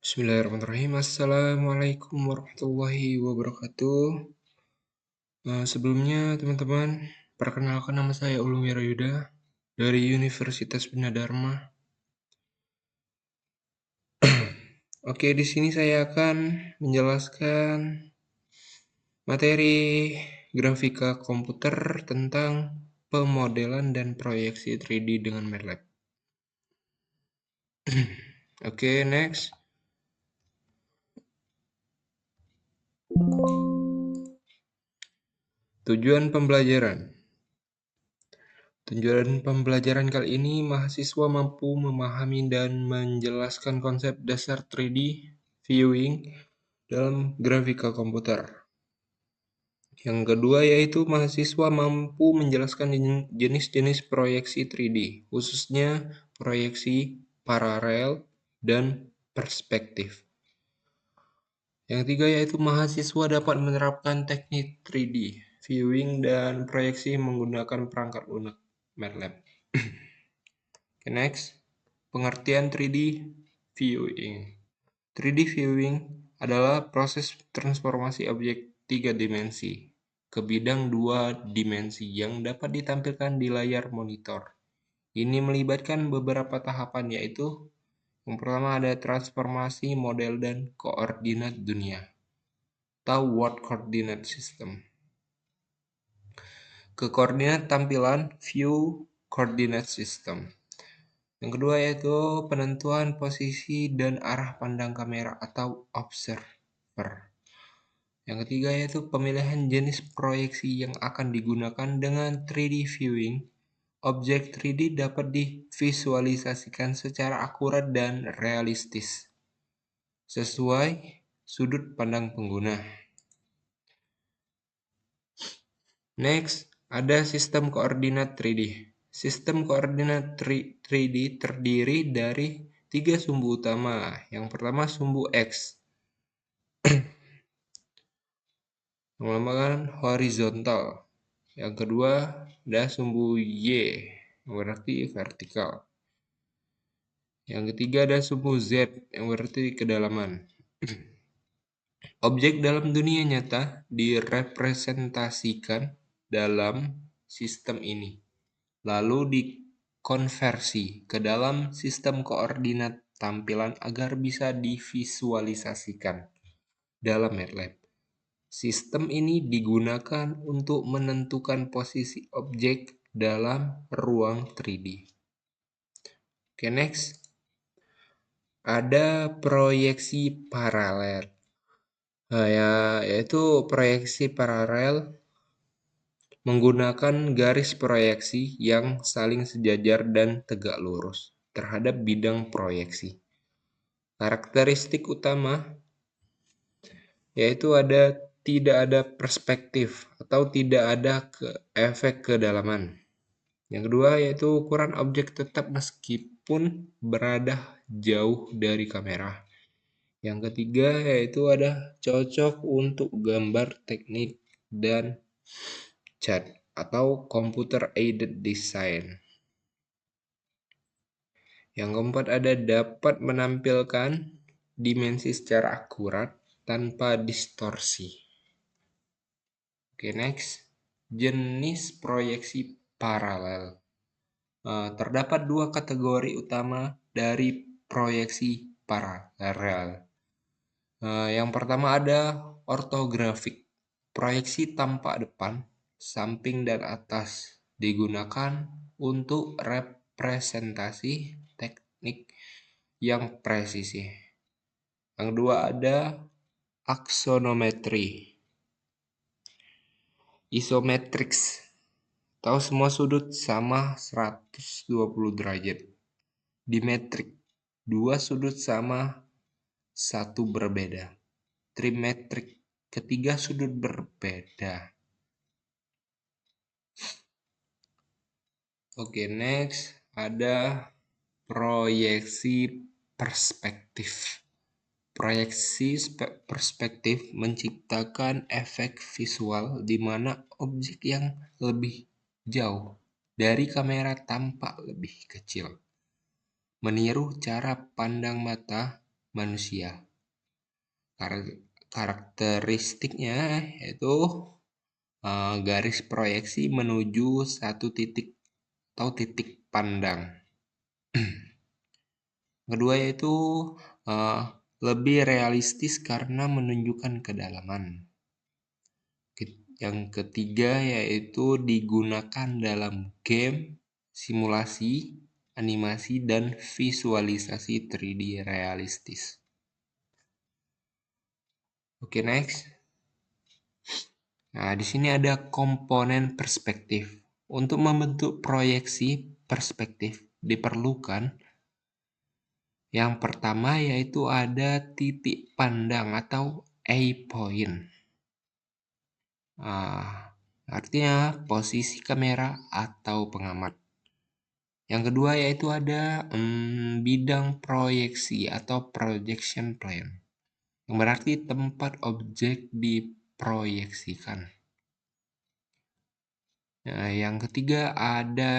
Bismillahirrahmanirrahim. Assalamualaikum warahmatullahi wabarakatuh. Sebelumnya teman-teman, perkenalkan nama saya Ulum Wirayuda dari Universitas Bina Dharma. Oke, di sini saya akan menjelaskan materi grafika komputer tentang pemodelan dan proyeksi 3D dengan MATLAB. Oke, next. Tujuan pembelajaran. Tujuan pembelajaran kali ini mahasiswa mampu memahami dan menjelaskan konsep dasar 3D viewing dalam grafika komputer. Yang kedua yaitu mahasiswa mampu menjelaskan jenis-jenis proyeksi 3D, khususnya proyeksi paralel dan perspektif. Yang ketiga yaitu mahasiswa dapat menerapkan teknik 3D viewing dan proyeksi menggunakan perangkat lunak MATLAB. Okay, next, pengertian 3D viewing. 3D viewing adalah proses transformasi objek 3 dimensi ke bidang 2 dimensi yang dapat ditampilkan di layar monitor. Ini melibatkan beberapa tahapan yaitu yang pertama ada transformasi model dan koordinat dunia atau World Coordinate System. Ke koordinat tampilan View Coordinate System. Yang kedua yaitu penentuan posisi dan arah pandang kamera atau observer. Yang ketiga yaitu pemilihan jenis proyeksi yang akan digunakan dengan 3D viewing. Objek 3D dapat divisualisasikan secara akurat dan realistis sesuai sudut pandang pengguna. Next, ada sistem koordinat 3D. Sistem koordinat 3D terdiri dari 3 sumbu utama. Yang pertama sumbu X, yang melambangkan horizontal. Yang kedua ada sumbu Y, yang berarti vertikal. Yang ketiga ada sumbu Z, yang berarti kedalaman. Objek dalam dunia nyata direpresentasikan dalam sistem ini, lalu dikonversi ke dalam sistem koordinat tampilan agar bisa divisualisasikan dalam MATLAB. Sistem ini digunakan untuk menentukan posisi objek dalam ruang 3D. Oke, next. Ada proyeksi paralel. Yaitu proyeksi paralel menggunakan garis proyeksi yang saling sejajar dan tegak lurus terhadap bidang proyeksi. Karakteristik utama yaitu tidak ada perspektif atau tidak ada efek kedalaman. Yang kedua yaitu ukuran objek tetap meskipun berada jauh dari kamera. Yang ketiga yaitu ada cocok untuk gambar teknik dan CAD atau Computer Aided Design. Yang keempat ada dapat menampilkan dimensi secara akurat tanpa distorsi. Oke, next. Jenis proyeksi paralel. Terdapat 2 kategori utama dari proyeksi paralel. Yang pertama ada ortografik. Proyeksi tampak depan, samping dan atas digunakan untuk representasi teknik yang presisi. Yang kedua ada aksonometri. Isometrics atau semua sudut sama 120 derajat. Dimetrik, 2 sudut sama 1 berbeda. Trimetrik, ketiga sudut berbeda. Oke, next ada proyeksi perspektif. Proyeksi perspektif menciptakan efek visual di mana objek yang lebih jauh dari kamera tampak lebih kecil. Meniru cara pandang mata manusia. Karakteristiknya yaitu garis proyeksi menuju satu titik atau titik pandang. Kedua yaitu lebih realistis karena menunjukkan kedalaman. Yang ketiga yaitu digunakan dalam game, simulasi, animasi, dan visualisasi 3D realistis. Oke, next. Nah, di sini ada komponen perspektif. Untuk membentuk proyeksi perspektif diperlukan yang pertama yaitu ada titik pandang atau A point. Artinya posisi kamera atau pengamat. Yang kedua yaitu ada bidang proyeksi atau projection plane, yang berarti tempat objek diproyeksikan. Nah, yang ketiga ada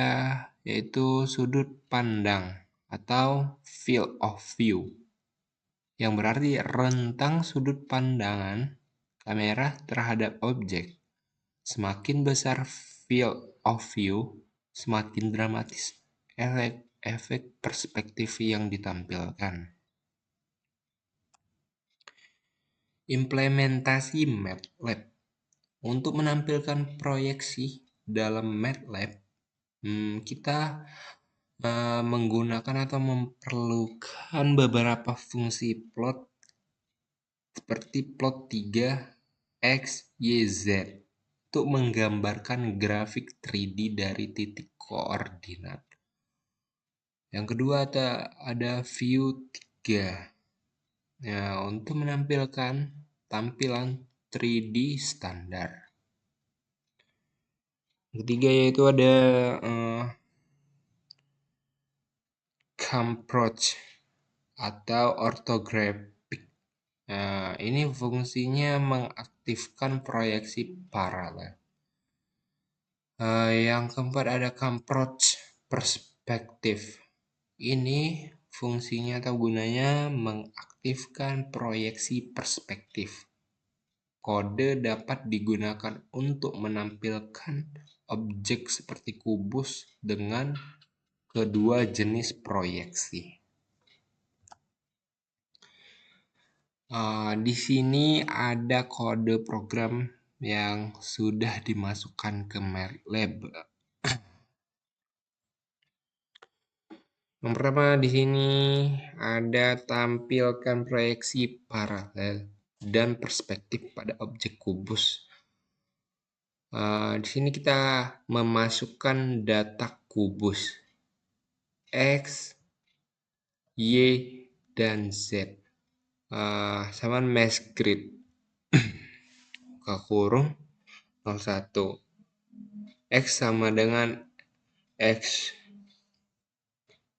yaitu sudut pandang atau field of view, yang berarti rentang sudut pandangan kamera terhadap objek. Semakin besar field of view, semakin dramatis efek perspektif yang ditampilkan. Implementasi MATLAB. Untuk menampilkan proyeksi dalam MATLAB, kita menggunakan atau memerlukan beberapa fungsi plot seperti plot 3 X, Y, Z untuk menggambarkan grafik 3D dari titik koordinat. Yang kedua ada view 3. Nah, untuk menampilkan tampilan 3D standar. Yang ketiga yaitu ada camapproach atau orthographic. Nah, ini fungsinya mengaktifkan proyeksi paralel. Yang keempat ada camapproach perspektif. Ini fungsinya atau gunanya mengaktifkan proyeksi perspektif. Kode dapat digunakan untuk menampilkan objek seperti kubus dengan kedua jenis proyeksi. Di sini ada kode program yang sudah dimasukkan ke MATLAB. Yang pertama di sini ada tampilkan proyeksi paralel dan perspektif pada objek kubus. Di sini kita memasukkan data kubus X, Y, dan Z. Sama mesh grid buka kurung 01. X sama dengan X,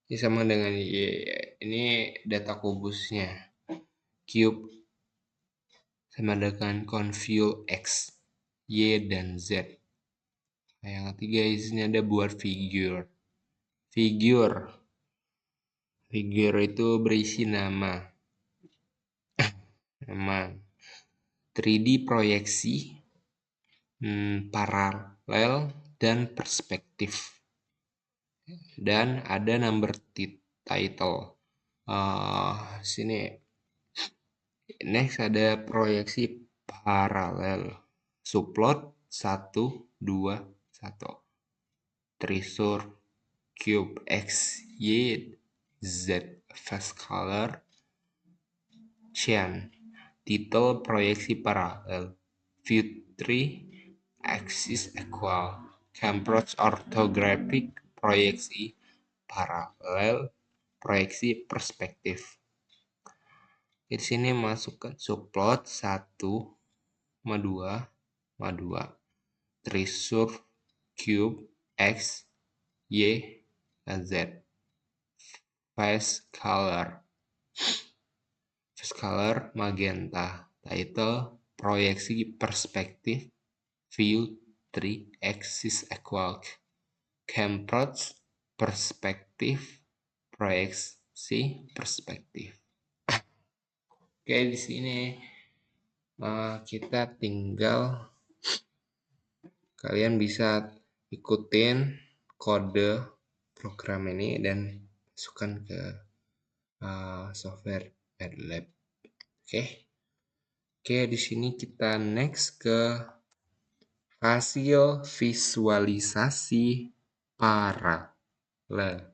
ini sama dengan Y. Ini data kubusnya. Cube sama dengan convol X, Y, dan Z. Nah, yang ketiga di sini ada buat figure. Figure itu berisi nama 3D proyeksi, paralel, dan perspektif. Dan ada number title. Sini next ada proyeksi paralel. Subplot 1, 2, 1. Treasure cube X, Y, Z face color chain. Title proyeksi paralel. View 3 axis equal. Camapproach orthographic proyeksi paralel, proyeksi perspektif. Di sini masukkan subplot 1, 2, treasure cube X, Y, dan Z. Face color magenta. Title proyeksi perspektif. View 3 axis equal. Camapproach perspektif, proyeksi perspektif. Oke, di sini kita tinggal kalian bisa ikutin kode program ini dan masukkan ke software MATLAB. Oke, di sini kita next ke hasil visualisasi paralel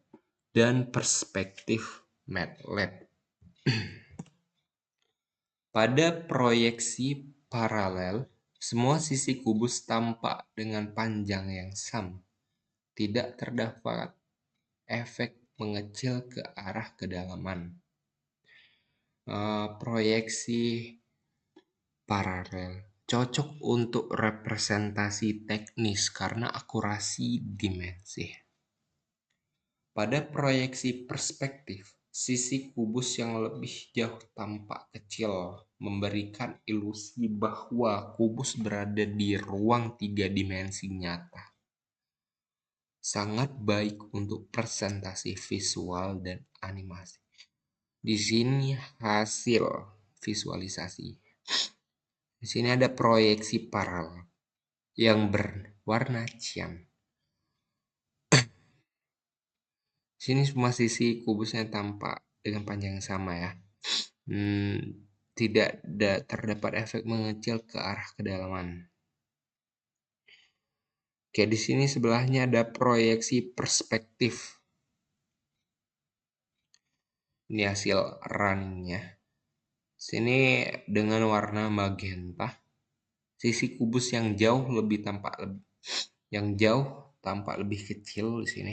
dan perspektif MATLAB. Pada proyeksi paralel, semua sisi kubus tampak dengan panjang yang sama. Tidak terdapat efek mengecil ke arah kedalaman. Proyeksi paralel cocok untuk representasi teknis karena akurasi dimensi. Pada proyeksi perspektif, sisi kubus yang lebih jauh tampak kecil, memberikan ilusi bahwa kubus berada di ruang 3 dimensi nyata. Sangat baik untuk presentasi visual dan animasi. Di sini hasil visualisasi. Di sini ada proyeksi paralel yang berwarna cian. Sini semua sisi kubusnya tampak dengan panjang yang sama ya. Tidak terdapat efek mengecil ke arah kedalaman. Oke, di sini sebelahnya ada proyeksi perspektif. Ini hasil runningnya. Sini dengan warna magenta. Sisi kubus yang jauh tampak lebih kecil di sini.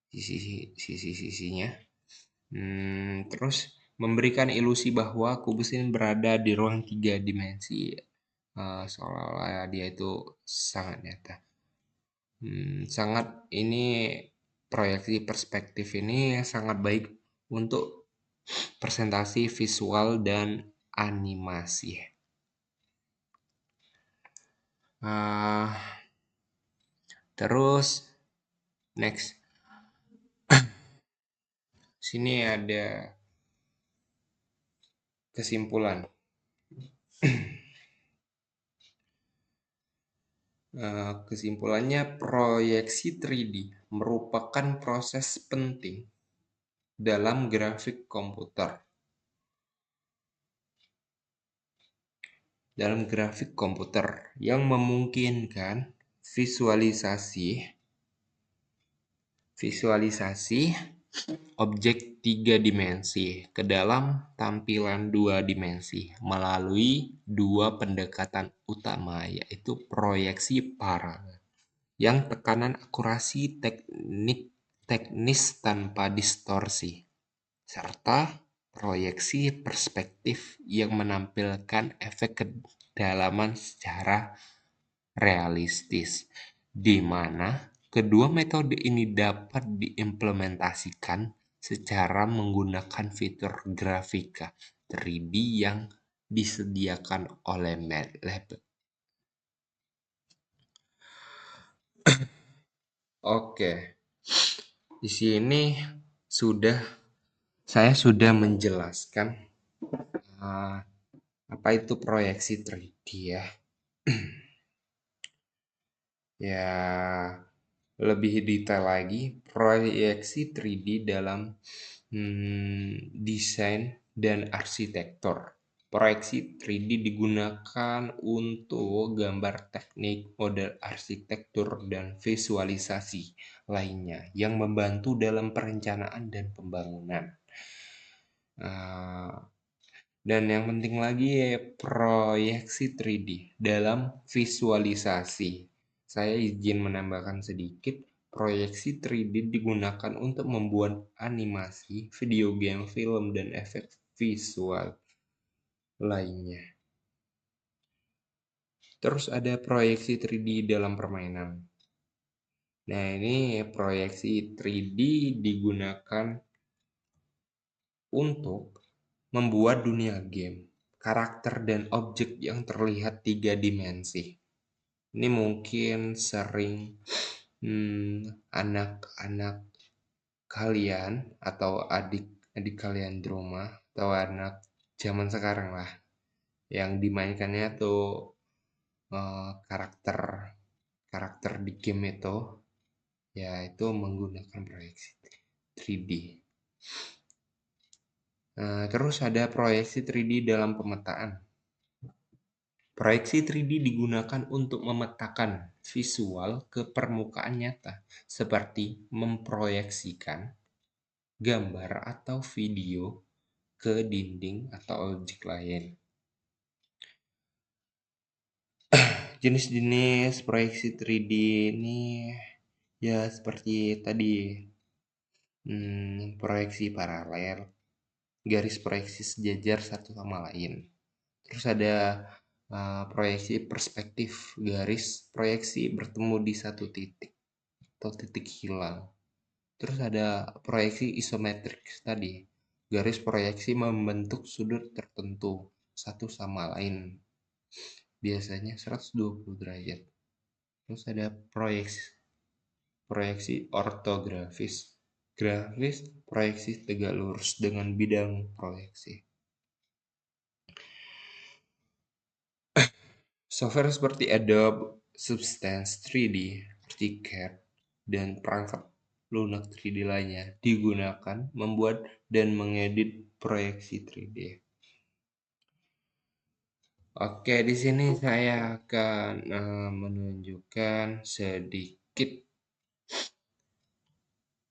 Sisi-sisinya. Terus memberikan ilusi bahwa kubus ini berada di ruang 3 dimensi. Seolah-olah dia itu sangat nyata. Ini proyeksi perspektif ini sangat baik untuk presentasi visual dan animasi. Terus next, sini ada kesimpulan. Kesimpulannya, proyeksi 3D merupakan proses penting dalam grafik komputer. Yang memungkinkan visualisasi objek 3 dimensi ke dalam tampilan 2 dimensi melalui 2 pendekatan utama, yaitu proyeksi paralel yang tekanan akurasi teknis tanpa distorsi, serta proyeksi perspektif yang menampilkan efek kedalaman secara realistis, di mana kedua metode ini dapat diimplementasikan secara menggunakan fitur grafika 3D yang disediakan oleh MATLAB. Oke, di sini saya sudah menjelaskan apa itu proyeksi 3D ya. Ya, lebih detail lagi, proyeksi 3D dalam desain dan arsitektur. Proyeksi 3D digunakan untuk gambar teknik, model arsitektur, dan visualisasi lainnya yang membantu dalam perencanaan dan pembangunan. Dan yang penting lagi proyeksi 3D dalam visualisasi. Saya izin menambahkan sedikit, proyeksi 3D digunakan untuk membuat animasi, video game, film, dan efek visual lainnya. Terus ada proyeksi 3D dalam permainan. Nah, ini proyeksi 3D digunakan untuk membuat dunia game, karakter, dan objek yang terlihat 3 dimensi. Ini mungkin sering anak-anak kalian atau adik kalian di rumah atau anak zaman sekarang lah. Yang dimainkannya tuh karakter karakter di game itu, yaitu menggunakan proyeksi 3D. Terus ada proyeksi 3D dalam pemetaan. Proyeksi 3D digunakan untuk memetakan visual ke permukaan nyata, seperti memproyeksikan gambar atau video ke dinding atau objek lain. Jenis-jenis proyeksi 3D ini ya seperti tadi, proyeksi paralel, garis proyeksi sejajar satu sama lain. Terus ada proyeksi perspektif, garis proyeksi bertemu di satu titik atau titik hilang. Terus ada proyeksi isometrik tadi, garis proyeksi membentuk sudut tertentu satu sama lain, biasanya 120 derajat. Terus ada proyeksi ortografis, grafis proyeksi tegak lurus dengan bidang proyeksi. Software seperti Adobe Substance 3D, ArchiCAD, dan perangkat lunak 3D lainnya digunakan membuat dan mengedit proyeksi 3D. Oke, di sini saya akan menunjukkan sedikit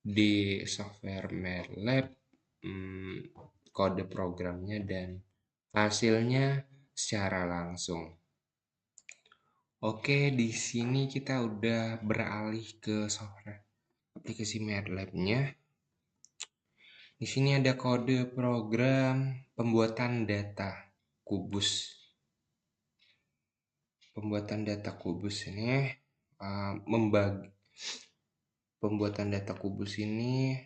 di software MATLAB, kode programnya dan hasilnya secara langsung. Oke, di sini kita udah beralih ke software aplikasi MATLAB-nya. Di sini ada kode program pembuatan data kubus. Pembuatan data kubus ini pembuatan data kubus ini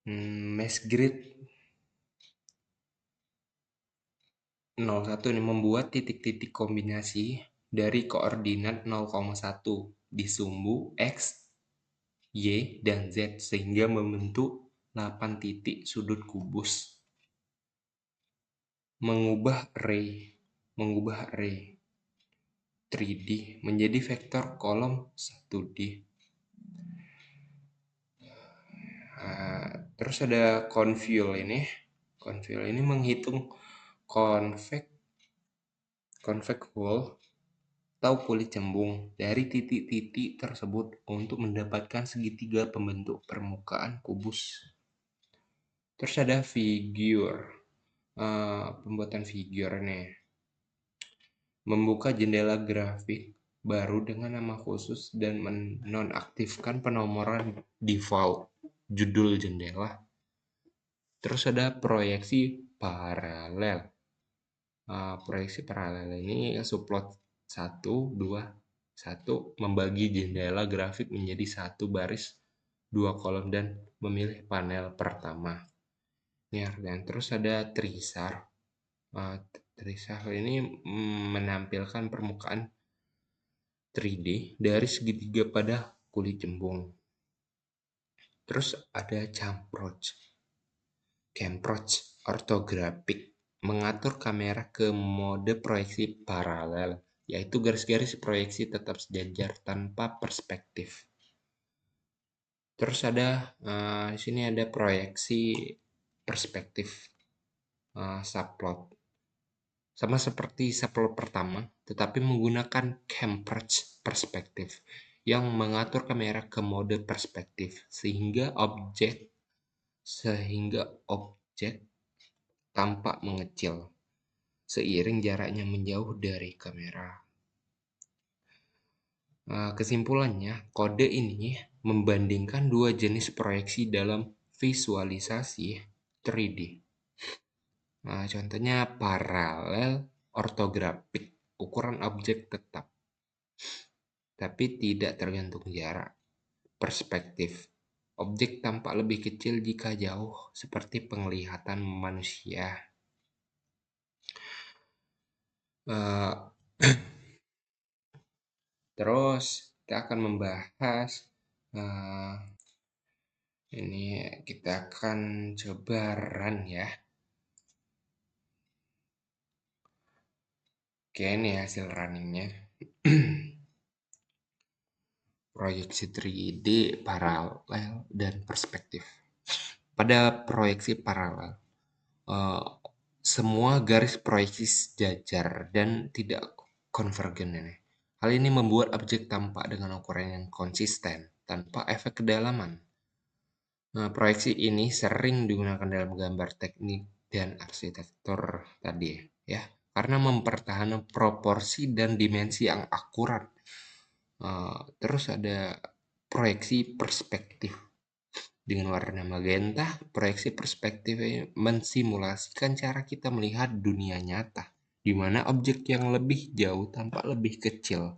mesh grid 01 ini membuat titik-titik kombinasi dari koordinat 0,1 di sumbu X, Y, dan Z sehingga membentuk 8 titik sudut kubus. Mengubah array 3D menjadi vektor kolom 1D. Terus ada convol ini. Convol ini menghitung convex hull atau kulit cembung dari titik-titik tersebut untuk mendapatkan segitiga pembentuk permukaan kubus. Terus ada figure, pembuatan figure nih, membuka jendela grafik baru dengan nama khusus dan menonaktifkan penomoran default judul jendela. Terus ada proyeksi paralel. Proyeksi paralel ini subplot 1, 2, 1 membagi jendela grafik menjadi satu baris 2 kolom dan memilih panel pertama. Dan terus ada trisar. Trisar ini menampilkan permukaan 3D dari segitiga pada kulit cembung. Terus ada camproch ortografik mengatur kamera ke mode proyeksi paralel, yaitu garis-garis proyeksi tetap sejajar tanpa perspektif. Terus ada di sini ada proyeksi perspektif subplot. Sama seperti subplot pertama, tetapi menggunakan camproch perspektif yang mengatur kamera ke mode perspektif sehingga objek tampak mengecil seiring jaraknya menjauh dari kamera. Kesimpulannya, kode ini membandingkan dua jenis proyeksi dalam visualisasi 3D. Contohnya paralel ortografik, ukuran objek tetap, tapi tidak tergantung jarak. Perspektif, objek tampak lebih kecil jika jauh, seperti penglihatan manusia. Terus kita akan membahas ini kita akan coba run ya. Oke, ini hasil runningnya. Proyeksi 3D paralel dan perspektif. Pada proyeksi paralel, semua garis proyeksi sejajar dan tidak konvergen ini. Hal ini membuat objek tampak dengan ukuran yang konsisten tanpa efek kedalaman. Nah, proyeksi ini sering digunakan dalam gambar teknik dan arsitektur tadi ya, karena mempertahankan proporsi dan dimensi yang akurat. Terus ada proyeksi perspektif. Dengan warna magenta, proyeksi perspektif mensimulasikan cara kita melihat dunia nyata, di mana objek yang lebih jauh tampak lebih kecil.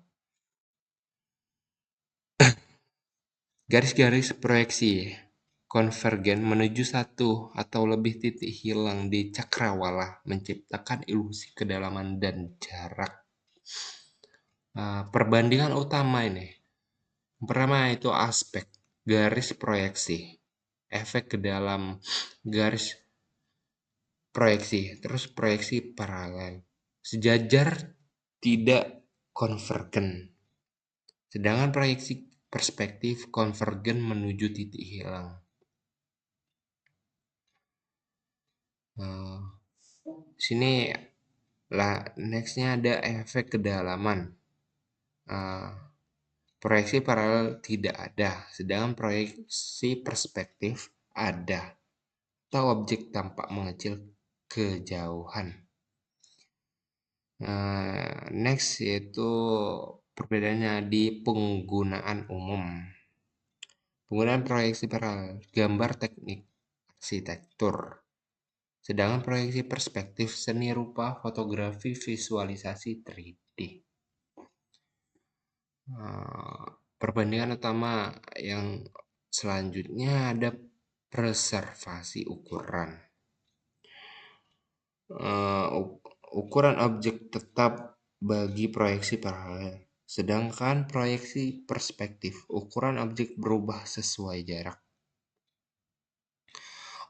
Garis-garis proyeksi konvergen menuju satu atau lebih titik hilang di cakrawala menciptakan ilusi kedalaman dan jarak. Perbandingan utama ini. Pertama itu aspek garis proyeksi, efek ke dalam garis proyeksi, terus proyeksi paralel, sejajar tidak konvergen. Sedangkan proyeksi perspektif konvergen menuju titik hilang. Sini lah, nextnya ada efek kedalaman. Proyeksi paralel tidak ada, sedangkan proyeksi perspektif ada. Atau objek tampak mengecil kejauhan. Next yaitu perbedaannya di penggunaan umum. Penggunaan proyeksi paralel, gambar teknik arsitektur. Sedangkan proyeksi perspektif seni rupa, fotografi, visualisasi 3D. Perbandingan utama yang selanjutnya ada preservasi ukuran. Ukuran objek tetap bagi proyeksi paralel, sedangkan proyeksi perspektif ukuran objek berubah sesuai jarak.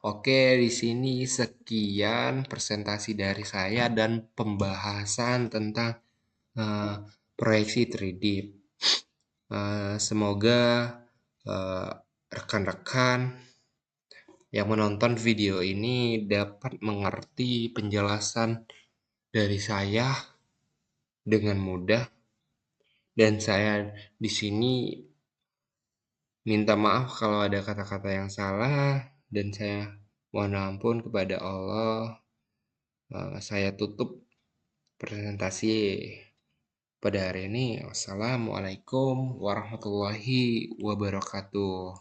Oke, di sini sekian presentasi dari saya dan pembahasan tentang proyeksi 3D. Semoga rekan-rekan yang menonton video ini dapat mengerti penjelasan dari saya dengan mudah, dan saya di sini minta maaf kalau ada kata-kata yang salah, dan saya mohon ampun kepada Allah. Saya tutup presentasi pada hari ini. Wassalamualaikum warahmatullahi wabarakatuh.